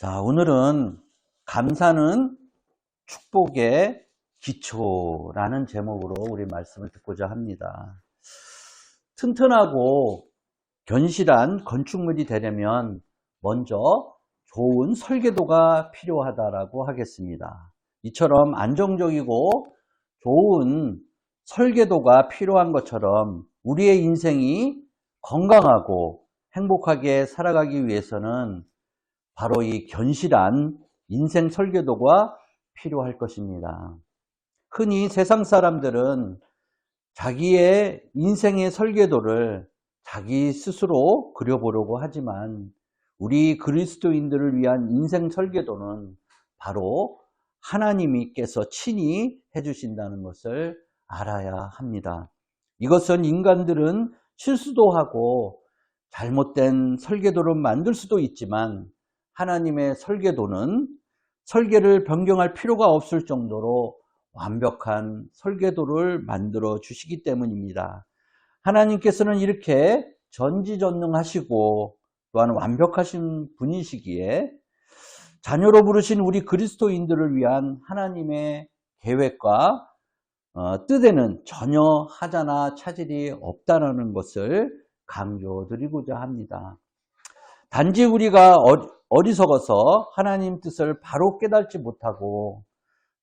자, 오늘은 감사는 축복의 기초라는 제목으로 우리 말씀을 듣고자 합니다. 튼튼하고 견실한 건축물이 되려면 먼저 좋은 설계도가 필요하다라고 하겠습니다. 이처럼 안정적이고 좋은 설계도가 필요한 것처럼 우리의 인생이 건강하고 행복하게 살아가기 위해서는 바로 이 견실한 인생 설계도가 필요할 것입니다. 흔히 세상 사람들은 자기의 인생의 설계도를 자기 스스로 그려보려고 하지만 우리 그리스도인들을 위한 인생 설계도는 바로 하나님께서 친히 해주신다는 것을 알아야 합니다. 이것은 인간들은 실수도 하고 잘못된 설계도를 만들 수도 있지만 하나님의 설계도는 설계를 변경할 필요가 없을 정도로 완벽한 설계도를 만들어 주시기 때문입니다. 하나님께서는 이렇게 전지전능하시고 또한 완벽하신 분이시기에 자녀로 부르신 우리 그리스도인들을 위한 하나님의 계획과 뜻에는 전혀 하자나 차질이 없다는 것을 강조드리고자 합니다. 단지 우리가 어리석어서 하나님 뜻을 바로 깨닫지 못하고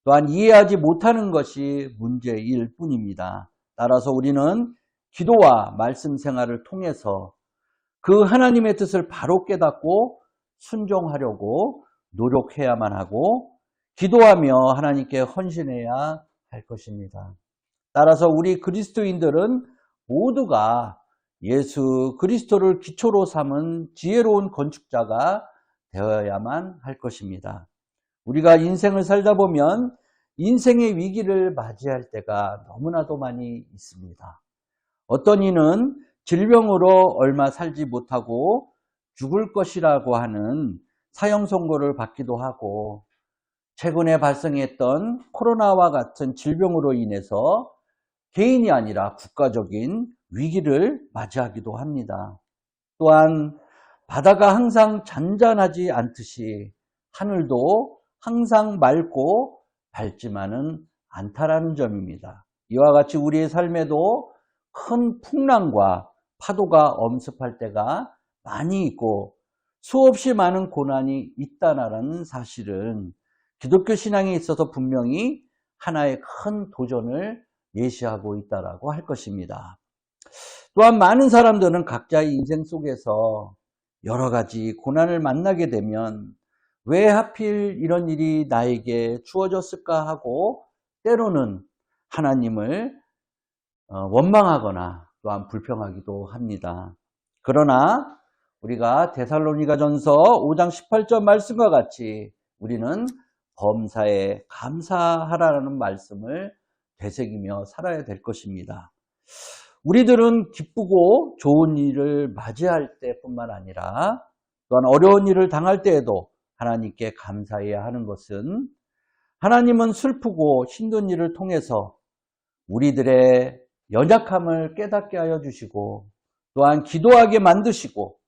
또한 이해하지 못하는 것이 문제일 뿐입니다. 따라서 우리는 기도와 말씀 생활을 통해서 그 하나님의 뜻을 바로 깨닫고 순종하려고 노력해야만 하고 기도하며 하나님께 헌신해야 할 것입니다. 따라서 우리 그리스도인들은 모두가 예수 그리스도를 기초로 삼은 지혜로운 건축자가 되어야만 할 것입니다. 우리가 인생을 살다 보면 인생의 위기를 맞이할 때가 너무나도 많이 있습니다. 어떤 이는 질병으로 얼마 살지 못하고 죽을 것이라고 하는 사형 선고를 받기도 하고 최근에 발생했던 코로나와 같은 질병으로 인해서 개인이 아니라 국가적인 위기를 맞이하기도 합니다. 또한 바다가 항상 잔잔하지 않듯이 하늘도 항상 맑고 밝지만은 않다라는 점입니다. 이와 같이 우리의 삶에도 큰 풍랑과 파도가 엄습할 때가 많이 있고 수없이 많은 고난이 있다는 사실은 기독교 신앙에 있어서 분명히 하나의 큰 도전을 예시하고 있다라고 할 것입니다. 또한 많은 사람들은 각자의 인생 속에서 여러 가지 고난을 만나게 되면 왜 하필 이런 일이 나에게 주어졌을까 하고 때로는 하나님을 원망하거나 또한 불평하기도 합니다. 그러나 우리가 데살로니가전서 5장 18절 말씀과 같이 우리는 범사에 감사하라는 말씀을 되새기며 살아야 될 것입니다. 우리들은 기쁘고 좋은 일을 맞이할 때뿐만 아니라 또한 어려운 일을 당할 때에도 하나님께 감사해야 하는 것은 하나님은 슬프고 힘든 일을 통해서 우리들의 연약함을 깨닫게 하여 주시고 또한 기도하게 만드시고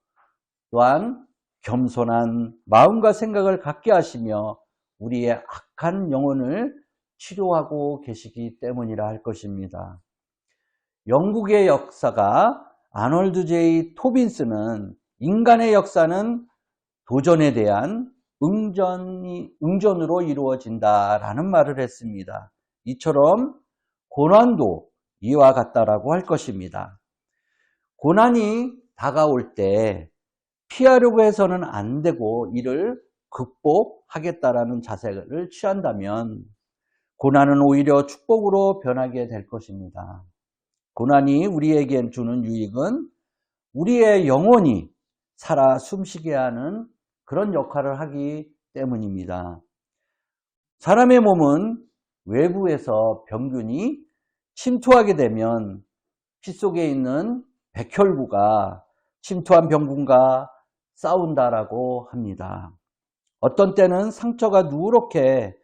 또한 겸손한 마음과 생각을 갖게 하시며 우리의 악한 영혼을 치료하고 계시기 때문이라 할 것입니다. 영국의 역사가 아놀드 제이 토빈스는 인간의 역사는 도전에 대한 응전으로 이루어진다라는 말을 했습니다. 이처럼 고난도 이와 같다라고 할 것입니다. 고난이 다가올 때 피하려고 해서는 안 되고 이를 극복하겠다라는 자세를 취한다면 고난은 오히려 축복으로 변하게 될 것입니다. 고난이 우리에게 주는 유익은 우리의 영혼이 살아 숨쉬게 하는 그런 역할을 하기 때문입니다. 사람의 몸은 외부에서 병균이 침투하게 되면 피 속에 있는 백혈구가 침투한 병균과 싸운다라고 합니다. 어떤 때는 상처가 누렇게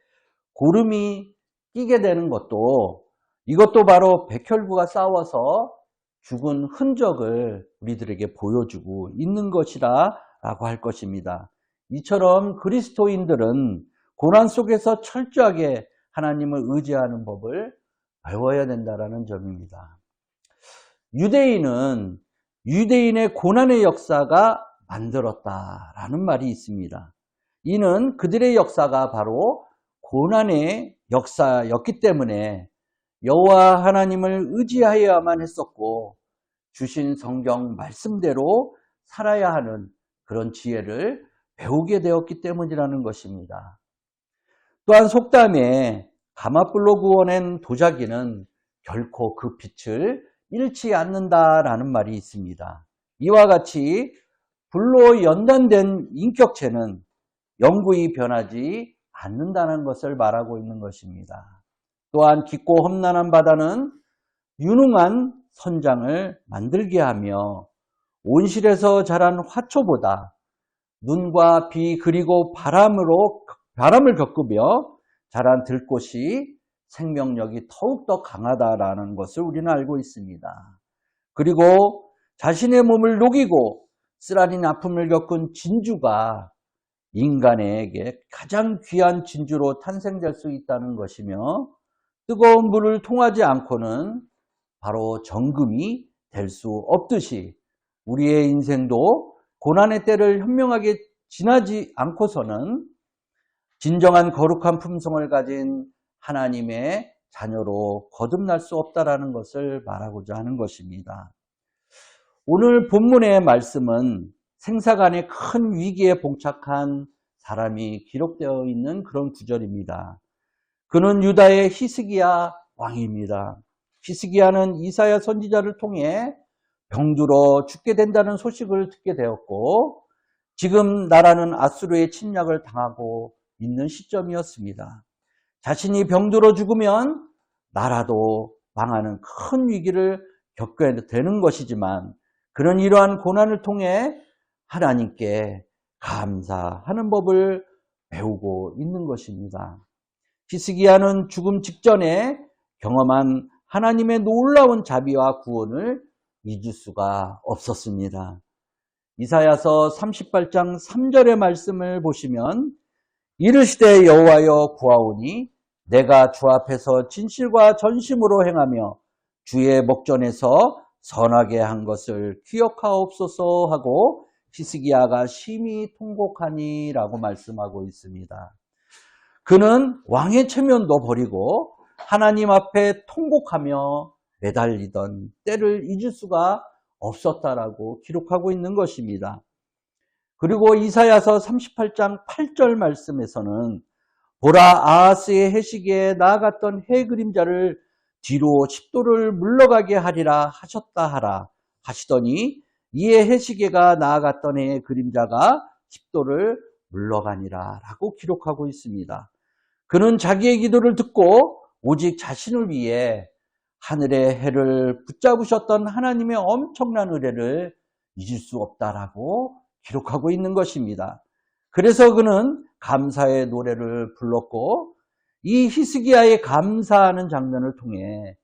고름이 끼게 되는 것도 이것도 바로 백혈구가 싸워서 죽은 흔적을 우리들에게 보여주고 있는 것이라고 할 것입니다. 이처럼 그리스도인들은 고난 속에서 철저하게 하나님을 의지하는 법을 배워야 된다는 점입니다. 유대인은 유대인의 고난의 역사가 만들었다라는 말이 있습니다. 이는 그들의 역사가 바로 고난의 역사였기 때문에 여호와 하나님을 의지하여야만 했었고 주신 성경 말씀대로 살아야 하는 그런 지혜를 배우게 되었기 때문이라는 것입니다. 또한 속담에 가마불로 구워낸 도자기는 결코 그 빛을 잃지 않는다라는 말이 있습니다. 이와 같이 불로 연단된 인격체는 영구히 변하지 않는다는 것을 말하고 있는 것입니다. 또한 깊고 험난한 바다는 유능한 선장을 만들게 하며 온실에서 자란 화초보다 눈과 비 그리고 바람을 겪으며 자란 들꽃이 생명력이 더욱더 강하다라는 것을 우리는 알고 있습니다. 그리고 자신의 몸을 녹이고 쓰라린 아픔을 겪은 진주가 인간에게 가장 귀한 진주로 탄생될 수 있다는 것이며 뜨거운 물을 통하지 않고는 바로 정금이 될 수 없듯이 우리의 인생도 고난의 때를 현명하게 지나지 않고서는 진정한 거룩한 품성을 가진 하나님의 자녀로 거듭날 수 없다라는 것을 말하고자 하는 것입니다. 오늘 본문의 말씀은 생사간의 큰 위기에 봉착한 사람이 기록되어 있는 그런 구절입니다. 그는 유다의 히스기야 왕입니다. 히스기야는 이사야 선지자를 통해 병들어 죽게 된다는 소식을 듣게 되었고 지금 나라는 아수르의 침략을 당하고 있는 시점이었습니다. 자신이 병들어 죽으면 나라도 망하는 큰 위기를 겪게 되는 것이지만 그런 이러한 고난을 통해 하나님께 감사하는 법을 배우고 있는 것입니다. 히스기야는 죽음 직전에 경험한 하나님의 놀라운 자비와 구원을 잊을 수가 없었습니다. 이사야서 38장 3절의 말씀을 보시면 이르시되 여호와여 구하오니 내가 주 앞에서 진실과 전심으로 행하며 주의 목전에서 선하게 한 것을 기억하옵소서 하고 히스기야가 심히 통곡하니라고 말씀하고 있습니다. 그는 왕의 체면도 버리고 하나님 앞에 통곡하며 매달리던 때를 잊을 수가 없었다라고 기록하고 있는 것입니다. 그리고 이사야서 38장 8절 말씀에서는 보라 아하스의 해시기에 나아갔던 해 그림자를 뒤로 10도를 물러가게 하리라 하셨다 하라 하시더니 이에 해시계가 나아갔던 해의 그림자가 10도를 물러가니라 라고 기록하고 있습니다. 그는 자기의 기도를 듣고 오직 자신을 위해 하늘의 해를 붙잡으셨던 하나님의 엄청난 은혜를 잊을 수 없다라고 기록하고 있는 것입니다. 그래서 그는 감사의 노래를 불렀고 이 히스기야의 감사하는 장면을 통해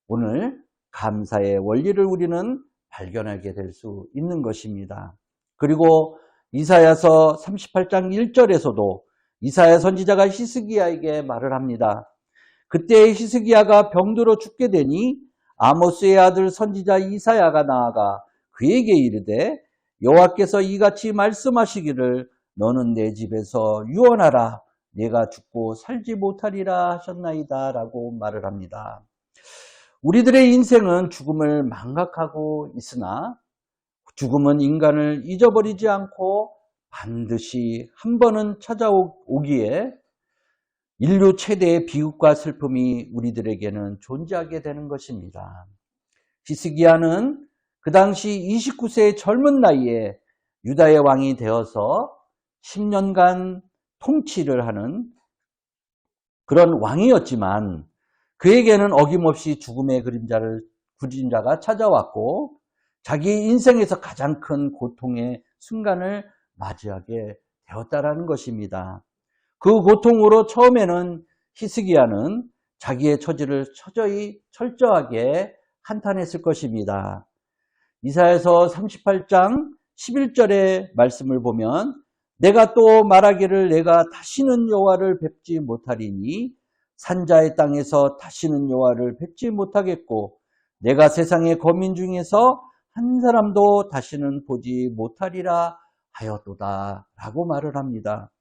오늘 감사의 원리를 우리는 발견하게 될 수 있는 것입니다. 그리고 이사야서 38장 1절에서도 이사야 선지자가 히스기야에게 말을 합니다. 그때 히스기야가 병들어 죽게 되니 아모스의 아들 선지자 이사야가 나아가 그에게 이르되 여호와께서 이같이 말씀하시기를 너는 내 집에서 유언하라 내가 죽고 살지 못하리라 하셨나이다 라고 말을 합니다. 우리들의 인생은 죽음을 망각하고 있으나 죽음은 인간을 잊어버리지 않고 반드시 한 번은 찾아오기에 인류 최대의 비극과 슬픔이 우리들에게는 존재하게 되는 것입니다. 히스기야는 그 당시 29세의 젊은 나이에 유다의 왕이 되어서 10년간 통치를 하는 그런 왕이었지만 그에게는 어김없이 죽음의 그림자가 찾아왔고 자기 인생에서 가장 큰 고통의 순간을 맞이하게 되었다라는 것입니다. 그 고통으로 처음에는 히스기야는 자기의 처지를 철저하게 한탄했을 것입니다. 이사야서 38장 11절의 말씀을 보면 내가 또 말하기를 내가 다시는 여호와를 뵙지 못하리니 산자의 땅에서 다시는 여호와를 뵙지 못하겠고 내가 세상의 거민 중에서 한 사람도 다시는 보지 못하리라 하였도다 라고 말을 합니다.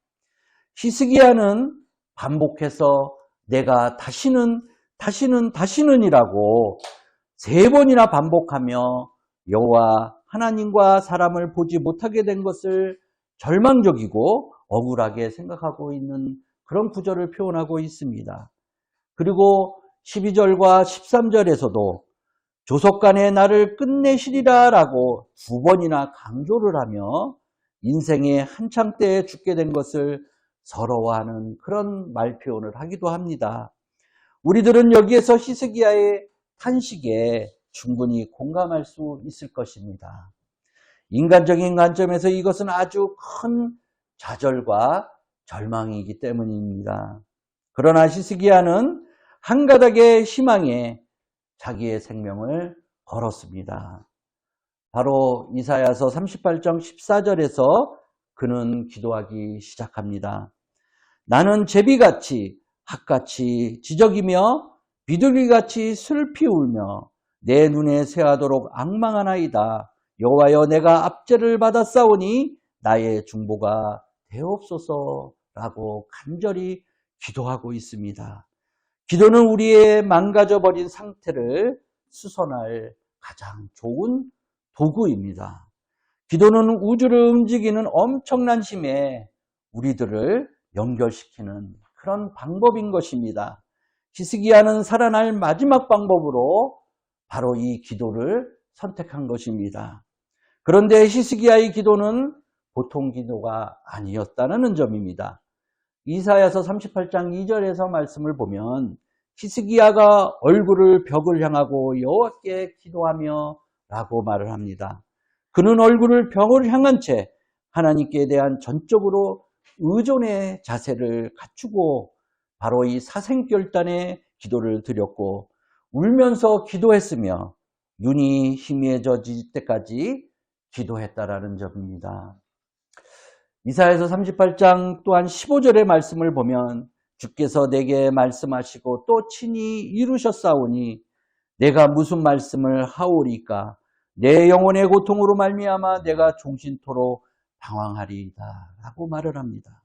히스기야는 반복해서 내가 다시는이라고 세 번이나 반복하며 여호와 하나님과 사람을 보지 못하게 된 것을 절망적이고 억울하게 생각하고 있는 그런 구절을 표현하고 있습니다. 그리고 12절과 13절에서도 조속간에 나를 끝내시리라 라고 두 번이나 강조를 하며 인생의 한창 때에 죽게 된 것을 서러워하는 그런 말 표현을 하기도 합니다. 우리들은 여기에서 히스기야의 탄식에 충분히 공감할 수 있을 것입니다. 인간적인 관점에서 이것은 아주 큰 좌절과 절망이기 때문입니다. 그러나 히스기야는 한 가닥의 희망에 자기의 생명을 걸었습니다. 바로 이사야서 38장 14절에서 그는 기도하기 시작합니다. 나는 제비같이 학같이 지적이며 비둘기같이 슬피 울며 내 눈에 새하도록 앙망하나이다. 여호와여 내가 압제를 받았사오니 나의 중보가 되옵소서라고 간절히 기도하고 있습니다. 기도는 우리의 망가져버린 상태를 수선할 가장 좋은 도구입니다. 기도는 우주를 움직이는 엄청난 힘에 우리들을 연결시키는 그런 방법인 것입니다. 히스기야는 살아날 마지막 방법으로 바로 이 기도를 선택한 것입니다. 그런데 히스기야의 기도는 보통 기도가 아니었다는 점입니다. 이사야서 38장 2절에서 말씀을 보면 히스기야가 얼굴을 벽을 향하고 여호와께 기도하며 라고 말을 합니다. 그는 얼굴을 벽을 향한 채 하나님께 대한 전적으로 의존의 자세를 갖추고 바로 이 사생결단의 기도를 드렸고 울면서 기도했으며 눈이 희미해질 때까지 기도했다라는 점입니다. 이사야서 38장 또한 15절의 말씀을 보면 주께서 내게 말씀하시고 또 친히 이루셨사오니 내가 무슨 말씀을 하오리까 내 영혼의 고통으로 말미암아 내가 종신토록 방황하리이다 라고 말을 합니다.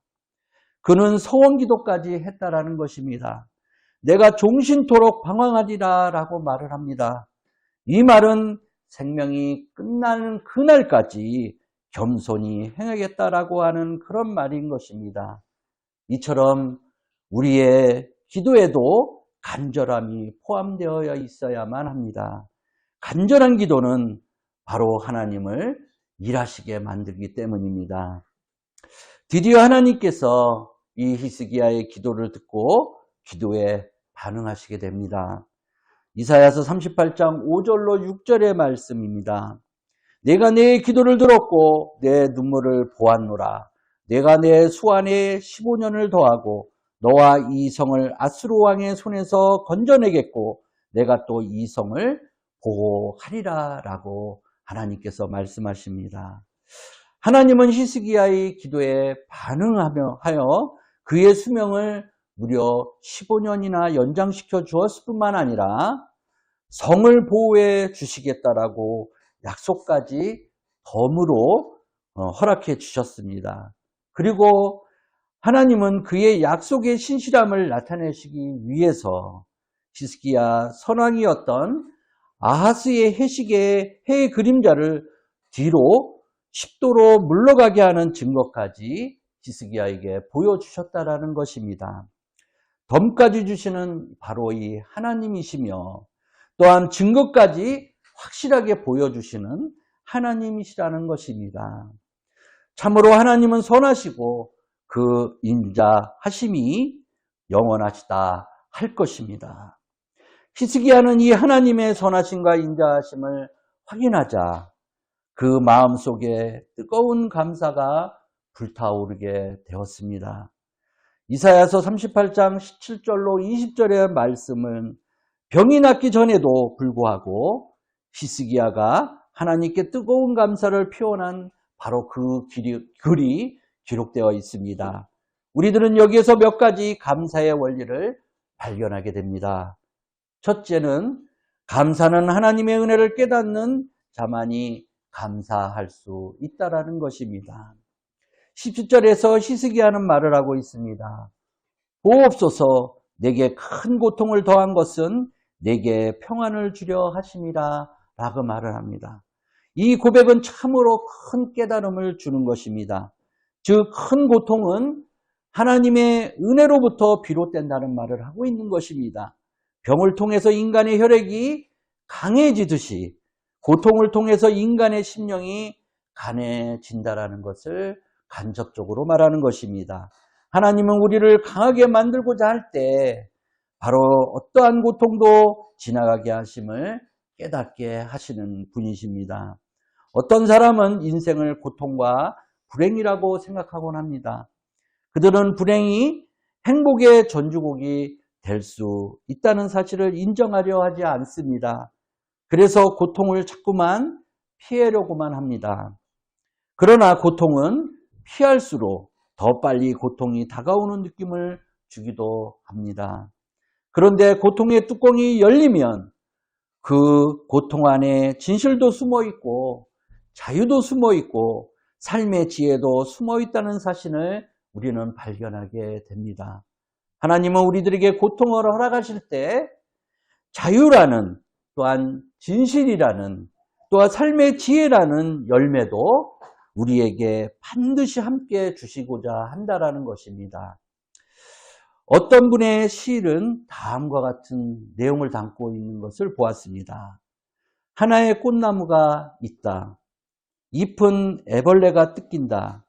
그는 서원기도까지 했다라는 것입니다. 내가 종신토록 방황하리라 라고 말을 합니다. 이 말은 생명이 끝나는 그날까지 겸손히 행하겠다라고 하는 그런 말인 것입니다. 이처럼 우리의 기도에도 간절함이 포함되어 있어야만 합니다. 간절한 기도는 바로 하나님을 일하시게 만들기 때문입니다. 드디어 하나님께서 이 히스기야의 기도를 듣고 기도에 반응하시게 됩니다. 이사야서 38장 5절로 6절의 말씀입니다. 내가 내 기도를 들었고 내 눈물을 보았노라. 내가 내 수완에 15년을 더하고 너와 이 성을 아수르 왕의 손에서 건져내겠고 내가 또 이 성을 보호하리라 라고 하나님께서 말씀하십니다. 하나님은 히스기야의 기도에 반응하여 그의 수명을 무려 15년이나 연장시켜 주었을 뿐만 아니라 성을 보호해 주시겠다라고 약속까지 덤으로 허락해 주셨습니다. 그리고 하나님은 그의 약속의 신실함을 나타내시기 위해서 히스기야 선왕이었던 아하스의 해식의 해의 그림자를 뒤로 10도로 물러가게 하는 증거까지 히스기야에게 보여주셨다라는 것입니다. 덤까지 주시는 바로 이 하나님이시며 또한 증거까지 확실하게 보여주시는 하나님이시라는 것입니다. 참으로 하나님은 선하시고 그 인자하심이 영원하시다 할 것입니다. 히스기야는 이 하나님의 선하심과 인자하심을 확인하자 그 마음속에 뜨거운 감사가 불타오르게 되었습니다. 이사야서 38장 17절로 20절의 말씀은 병이 낫기 전에도 불구하고 히스기야가 하나님께 뜨거운 감사를 표현한 바로 그 글이 기록되어 있습니다. 우리들은 여기에서 몇 가지 감사의 원리를 발견하게 됩니다. 첫째는 감사는 하나님의 은혜를 깨닫는 자만이 감사할 수 있다라는 것입니다. 17절에서 히스기야는 말을 하고 있습니다. 보옵소서, 내게 큰 고통을 더한 것은 내게 평안을 주려 하심이라 라고 말을 합니다. 이 고백은 참으로 큰 깨달음을 주는 것입니다. 즉 큰 고통은 하나님의 은혜로부터 비롯된다는 말을 하고 있는 것입니다. 병을 통해서 인간의 혈액이 강해지듯이 고통을 통해서 인간의 심령이 간해진다라는 것을 간접적으로 말하는 것입니다. 하나님은 우리를 강하게 만들고자 할 때 바로 어떠한 고통도 지나가게 하심을 깨닫게 하시는 분이십니다. 어떤 사람은 인생을 고통과 불행이라고 생각하곤 합니다. 그들은 불행이 행복의 전주곡이 될 수 있다는 사실을 인정하려 하지 않습니다. 그래서 고통을 자꾸만 피하려고만 합니다. 그러나 고통은 피할수록 더 빨리 고통이 다가오는 느낌을 주기도 합니다. 그런데 고통의 뚜껑이 열리면 그 고통 안에 진실도 숨어 있고 자유도 숨어 있고 삶의 지혜도 숨어 있다는 사실을 우리는 발견하게 됩니다. 하나님은 우리들에게 고통을 허락하실 때 자유라는 또한 진실이라는 또한 삶의 지혜라는 열매도 우리에게 반드시 함께 주시고자 한다라는 것입니다. 어떤 분의 시일은 다음과 같은 내용을 담고 있는 것을 보았습니다. 하나의 꽃나무가 있다. 잎은 애벌레가 뜯긴다.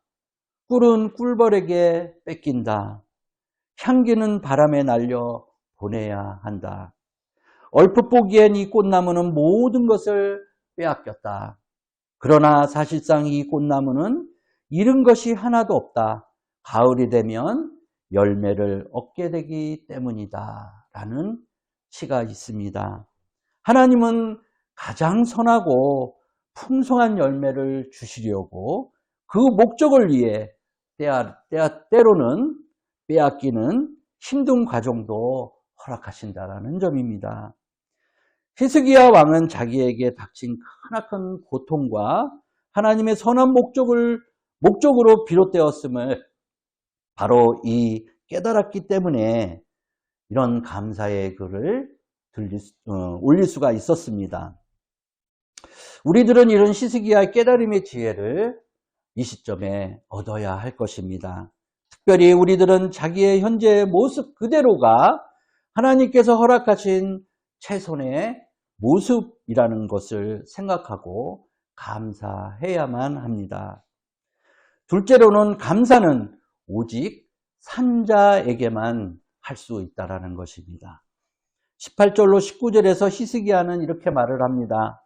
꿀은 꿀벌에게 뺏긴다. 향기는 바람에 날려 보내야 한다. 얼핏 보기엔 이 꽃나무는 모든 것을 빼앗겼다. 그러나 사실상 이 꽃나무는 잃은 것이 하나도 없다. 가을이 되면 열매를 얻게 되기 때문이다. 라는 시가 있습니다. 하나님은 가장 선하고 풍성한 열매를 주시려고 그 목적을 위해 때로는 빼앗기는 힘든 과정도 허락하신다라는 점입니다. 히스기야 왕은 자기에게 닥친 크나큰 고통과 하나님의 선한 목적으로 비롯되었음을 바로 이 깨달았기 때문에 이런 감사의 글을 올릴 수가 있었습니다. 우리들은 이런 히스기야의 깨달음의 지혜를 이 시점에 얻어야 할 것입니다. 특별히 우리들은 자기의 현재의 모습 그대로가 하나님께서 허락하신 최선의 모습이라는 것을 생각하고 감사해야만 합니다. 둘째로는 감사는 오직 산자에게만 할 수 있다는 것입니다. 18절로 19절에서 히스기야는 이렇게 말을 합니다.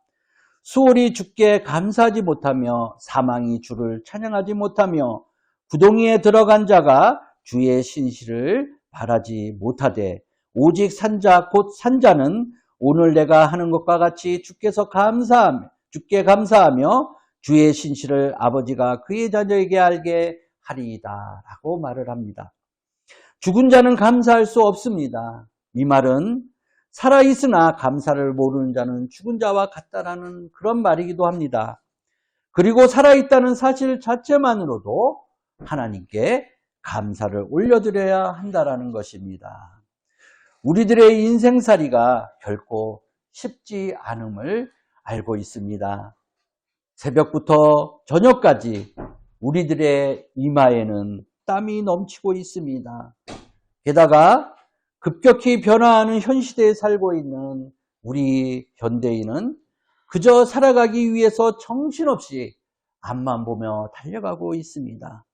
수월이 주께 감사하지 못하며 사망이 주를 찬양하지 못하며 구덩이에 들어간 자가 주의 신실을 바라지 못하되 오직 산자 곧 산자는 오늘 내가 하는 것과 같이 주께 감사하며 주의 신실을 아버지가 그의 자녀에게 알게 하리이다 라고 말을 합니다. 죽은 자는 감사할 수 없습니다. 이 말은 살아있으나 감사를 모르는 자는 죽은 자와 같다라는 그런 말이기도 합니다. 그리고 살아있다는 사실 자체만으로도 하나님께 감사를 올려드려야 한다라는 것입니다. 우리들의 인생살이가 결코 쉽지 않음을 알고 있습니다. 새벽부터 저녁까지 우리들의 이마에는 땀이 넘치고 있습니다. 게다가 급격히 변화하는 현 시대에 살고 있는 우리 현대인은 그저 살아가기 위해서 정신없이 앞만 보며 달려가고 있습니다.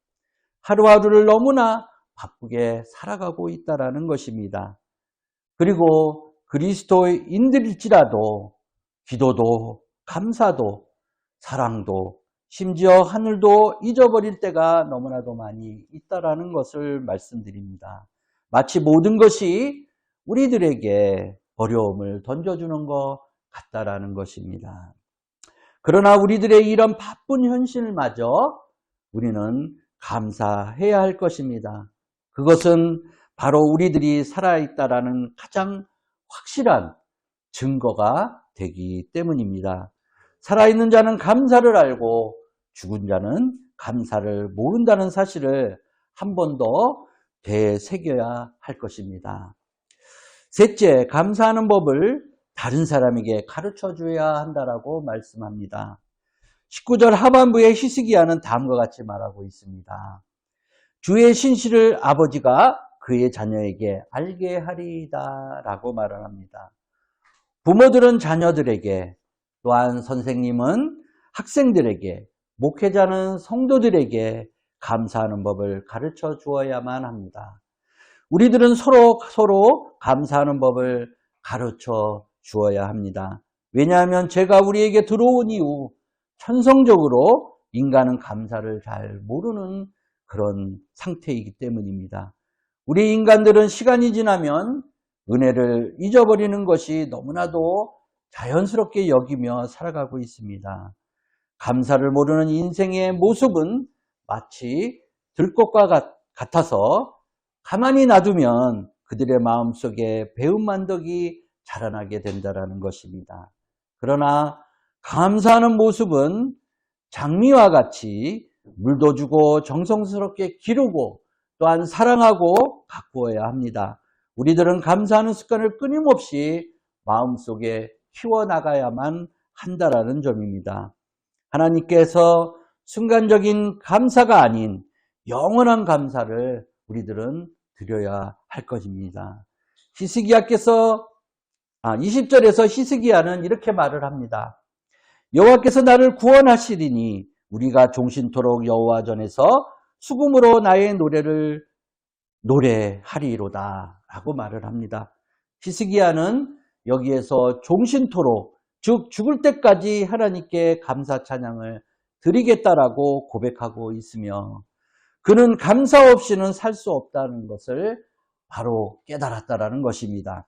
하루하루를 너무나 바쁘게 살아가고 있다는 것입니다. 그리고 그리스도인들일지라도 기도도 감사도 사랑도 심지어 하늘도 잊어버릴 때가 너무나도 많이 있다는 것을 말씀드립니다. 마치 모든 것이 우리들에게 어려움을 던져주는 것 같다라는 것입니다. 그러나 우리들의 이런 바쁜 현실마저 우리는 감사해야 할 것입니다. 그것은 바로 우리들이 살아있다라는 가장 확실한 증거가 되기 때문입니다. 살아있는 자는 감사를 알고 죽은 자는 감사를 모른다는 사실을 한 번 더 되새겨야 할 것입니다. 셋째, 감사하는 법을 다른 사람에게 가르쳐 줘야 한다라고 말씀합니다. 19절 하반부에 히스기야는 다음과 같이 말하고 있습니다. 주의 신실을 아버지가 그의 자녀에게 알게 하리이다 라고 말을 합니다. 부모들은 자녀들에게, 또한 선생님은 학생들에게, 목회자는 성도들에게 감사하는 법을 가르쳐 주어야만 합니다. 우리들은 서로 감사하는 법을 가르쳐 주어야 합니다. 왜냐하면 죄가 우리에게 들어온 이후 천성적으로 인간은 감사를 잘 모르는 그런 상태이기 때문입니다. 우리 인간들은 시간이 지나면 은혜를 잊어버리는 것이 너무나도 자연스럽게 여기며 살아가고 있습니다. 감사를 모르는 인생의 모습은 마치 들꽃과 같아서 가만히 놔두면 그들의 마음속에 배은만덕이 자라나게 된다는 것입니다. 그러나 감사하는 모습은 장미와 같이 물도 주고 정성스럽게 기르고 또한 사랑하고 가꾸어야 합니다. 우리들은 감사하는 습관을 끊임없이 마음속에 키워나가야만 한다라는 점입니다. 하나님께서 순간적인 감사가 아닌 영원한 감사를 우리들은 드려야 할 것입니다. 히스기야께서 20절에서 히스기야는 이렇게 말을 합니다. 여호와께서 나를 구원하시리니 우리가 종신토록 여호와 전에서 수금으로 나의 노래를 노래하리로다 라고 말을 합니다. 히스기야는 여기에서 종신토록, 즉 죽을 때까지 하나님께 감사 찬양을 드리겠다라고 고백하고 있으며 그는 감사 없이는 살 수 없다는 것을 바로 깨달았다라는 것입니다.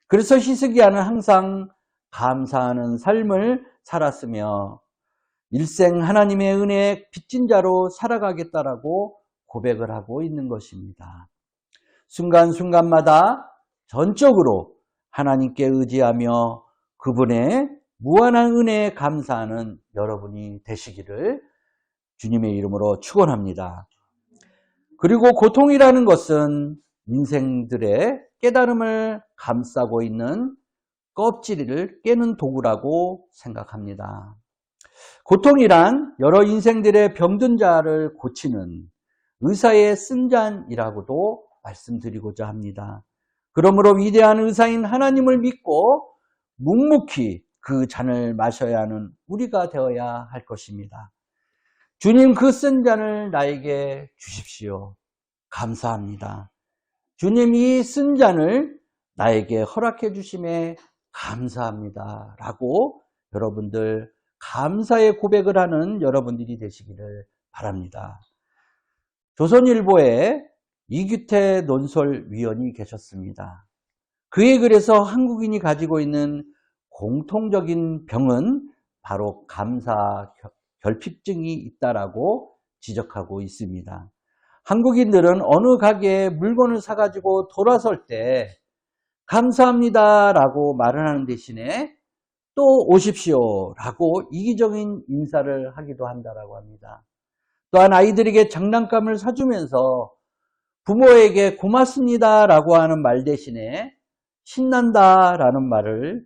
그래서 히스기야는 항상 감사하는 삶을 살았으며 일생 하나님의 은혜에 빚진 자로 살아가겠다라고 고백을 하고 있는 것입니다. 순간순간마다 전적으로 하나님께 의지하며 그분의 무한한 은혜에 감사하는 여러분이 되시기를 주님의 이름으로 축원합니다. 그리고 고통이라는 것은 인생들의 깨달음을 감싸고 있는 껍질을 깨는 도구라고 생각합니다. 고통이란 여러 인생들의 병든 자를 고치는 의사의 쓴잔이라고도 말씀드리고자 합니다. 그러므로 위대한 의사인 하나님을 믿고 묵묵히 그 잔을 마셔야 하는 우리가 되어야 할 것입니다. 주님, 그 쓴 잔을 나에게 주십시오. 감사합니다. 주님, 이 쓴 잔을 나에게 허락해 주심에 감사합니다. 라고 여러분들 감사의 고백을 하는 여러분들이 되시기를 바랍니다. 조선일보에 이규태 논설위원이 계셨습니다. 그의 글에서 한국인이 가지고 있는 공통적인 병은 바로 감사 결핍증이 있다라고 지적하고 있습니다. 한국인들은 어느 가게에 물건을 사가지고 돌아설 때 감사합니다라고 말을 하는 대신에 또 오십시오라고 이기적인 인사를 하기도 한다라고 합니다. 또한 아이들에게 장난감을 사주면서 부모에게 고맙습니다라고 하는 말 대신에 신난다라는 말을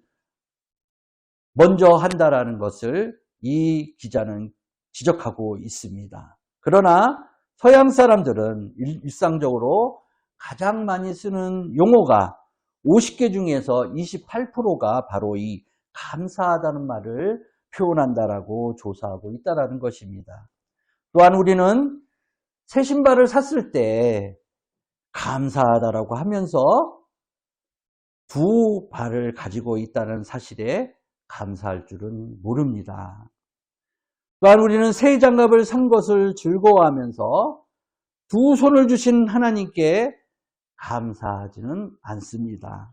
먼저 한다라는 것을 이 기자는 지적하고 있습니다. 그러나 서양 사람들은 일상적으로 가장 많이 쓰는 용어가 50개 중에서 28%가 바로 이 감사하다는 말을 표현한다라고 조사하고 있다는 것입니다. 또한 우리는 새 신발을 샀을 때 감사하다라고 하면서 두 발을 가지고 있다는 사실에 감사할 줄은 모릅니다. 또한 우리는 새 장갑을 산 것을 즐거워하면서 두 손을 주신 하나님께 감사하지는 않습니다.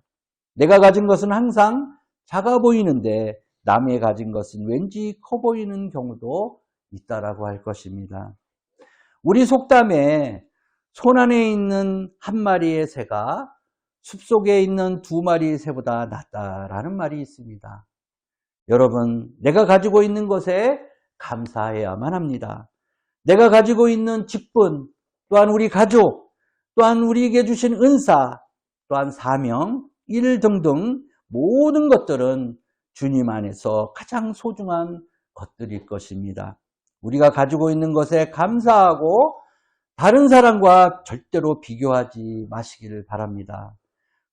내가 가진 것은 항상 작아 보이는데 남의 가진 것은 왠지 커 보이는 경우도 있다라고 할 것입니다. 우리 속담에 손 안에 있는 한 마리의 새가 숲속에 있는 두 마리의 새보다 낫다라는 말이 있습니다. 여러분, 내가 가지고 있는 것에 감사해야만 합니다. 내가 가지고 있는 직분, 또한 우리 가족, 또한 우리에게 주신 은사, 또한 사명, 일 등등 모든 것들은 주님 안에서 가장 소중한 것들일 것입니다. 우리가 가지고 있는 것에 감사하고 다른 사람과 절대로 비교하지 마시기를 바랍니다.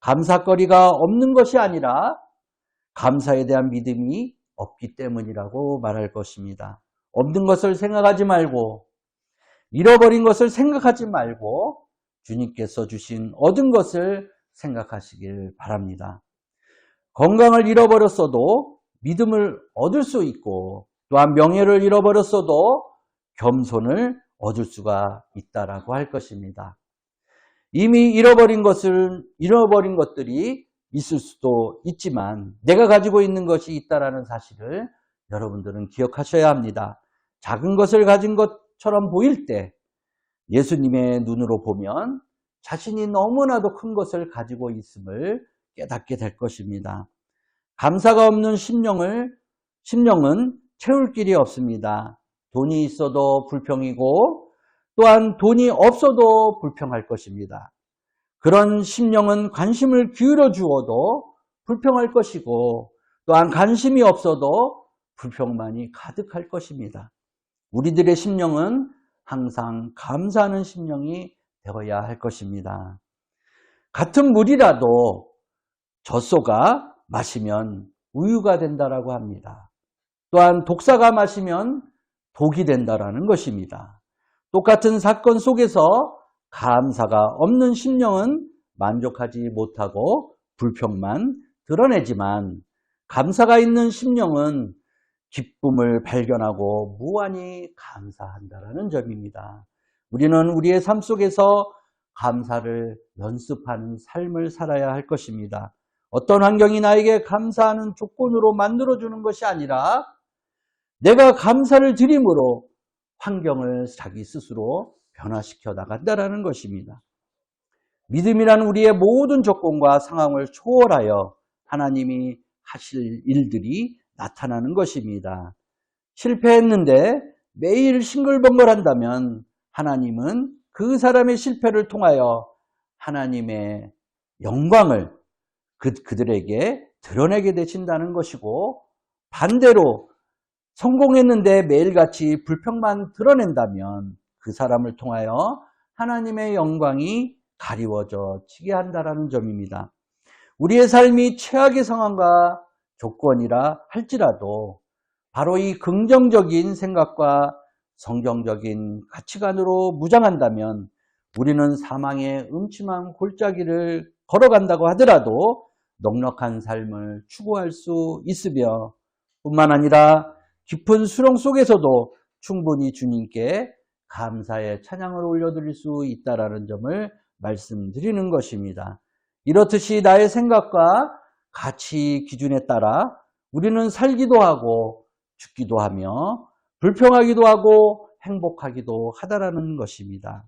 감사거리가 없는 것이 아니라 감사에 대한 믿음이 없기 때문이라고 말할 것입니다. 없는 것을 생각하지 말고 잃어버린 것을 생각하지 말고 주님께서 주신 얻은 것을 생각하시길 바랍니다. 건강을 잃어버렸어도 믿음을 얻을 수 있고 또한 명예를 잃어버렸어도 겸손을 얻을 수가 있다라고 할 것입니다. 이미 잃어버린 것들이 있을 수도 있지만 내가 가지고 있는 것이 있다라는 사실을 여러분들은 기억하셔야 합니다. 작은 것을 가진 것처럼 보일 때 예수님의 눈으로 보면 자신이 너무나도 큰 것을 가지고 있음을 깨닫게 될 것입니다. 감사가 없는 심령은 채울 길이 없습니다. 돈이 있어도 불평이고 또한 돈이 없어도 불평할 것입니다. 그런 심령은 관심을 기울여 주어도 불평할 것이고 또한 관심이 없어도 불평만이 가득할 것입니다. 우리들의 심령은 항상 감사하는 심령이 되어야 할 것입니다. 같은 물이라도 젖소가 마시면 우유가 된다라고 합니다. 또한 독사가 마시면 독이 된다라는 것입니다. 똑같은 사건 속에서 감사가 없는 심령은 만족하지 못하고 불평만 드러내지만 감사가 있는 심령은 기쁨을 발견하고 무한히 감사한다라는 점입니다. 우리는 우리의 삶 속에서 감사를 연습하는 삶을 살아야 할 것입니다. 어떤 환경이 나에게 감사하는 조건으로 만들어주는 것이 아니라 내가 감사를 드림으로 환경을 자기 스스로 변화시켜 나간다는 것입니다. 믿음이란 우리의 모든 조건과 상황을 초월하여 하나님이 하실 일들이 나타나는 것입니다. 실패했는데 매일 싱글벙글한다면 하나님은 그 사람의 실패를 통하여 하나님의 영광을 그들에게 드러내게 되신다는 것이고 반대로 성공했는데 매일같이 불평만 드러낸다면 그 사람을 통하여 하나님의 영광이 가리워지게 한다는 점입니다. 우리의 삶이 최악의 상황과 조건이라 할지라도 바로 이 긍정적인 생각과 성경적인 가치관으로 무장한다면 우리는 사망의 음침한 골짜기를 걸어간다고 하더라도 넉넉한 삶을 추구할 수 있으며 뿐만 아니라 깊은 수렁 속에서도 충분히 주님께 감사의 찬양을 올려드릴 수 있다는 점을 말씀드리는 것입니다. 이렇듯이 나의 생각과 가치 기준에 따라 우리는 살기도 하고 죽기도 하며 불평하기도 하고 행복하기도 하다라는 것입니다.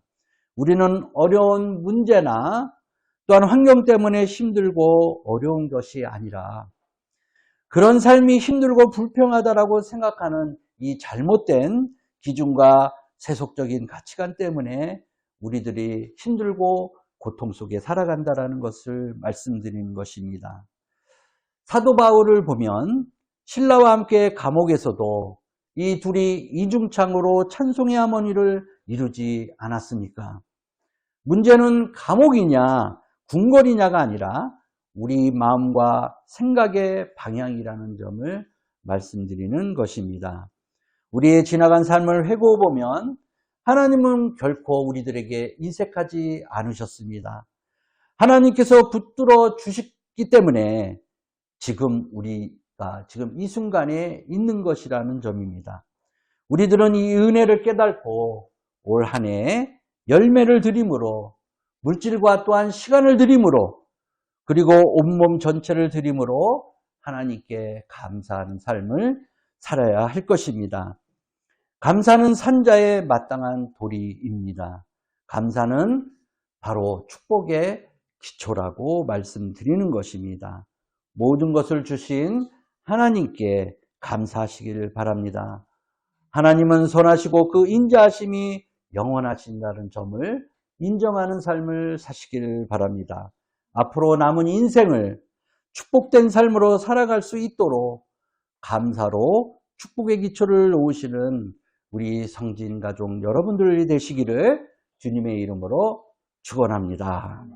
우리는 어려운 문제나 또한 환경 때문에 힘들고 어려운 것이 아니라 그런 삶이 힘들고 불평하다라고 생각하는 이 잘못된 기준과 세속적인 가치관 때문에 우리들이 힘들고 고통 속에 살아간다라는 것을 말씀드리는 것입니다. 사도 바울을 보면 신라와 함께 감옥에서도 이 둘이 이중창으로 찬송의 하모니를 이루지 않았습니까? 문제는 감옥이냐 궁궐이냐가 아니라 우리 마음과 생각의 방향이라는 점을 말씀드리는 것입니다. 우리의 지나간 삶을 회고해보면 하나님은 결코 우리들에게 인색하지 않으셨습니다. 하나님께서 붙들어 주셨기 때문에 우리가 지금 이 순간에 있는 것이라는 점입니다. 우리들은 이 은혜를 깨닫고 올 한 해 열매를 드림으로 물질과 또한 시간을 드림으로 그리고 온몸 전체를 드림으로 하나님께 감사하는 삶을 살아야 할 것입니다. 감사는 산자에 마땅한 도리입니다. 감사는 바로 축복의 기초라고 말씀드리는 것입니다. 모든 것을 주신 하나님께 감사하시길 바랍니다. 하나님은 선하시고 그 인자하심이 영원하신다는 점을 인정하는 삶을 사시길 바랍니다. 앞으로 남은 인생을 축복된 삶으로 살아갈 수 있도록 감사로 축복의 기초를 놓으시는 우리 성진 가족 여러분들이 되시기를 주님의 이름으로 축원합니다.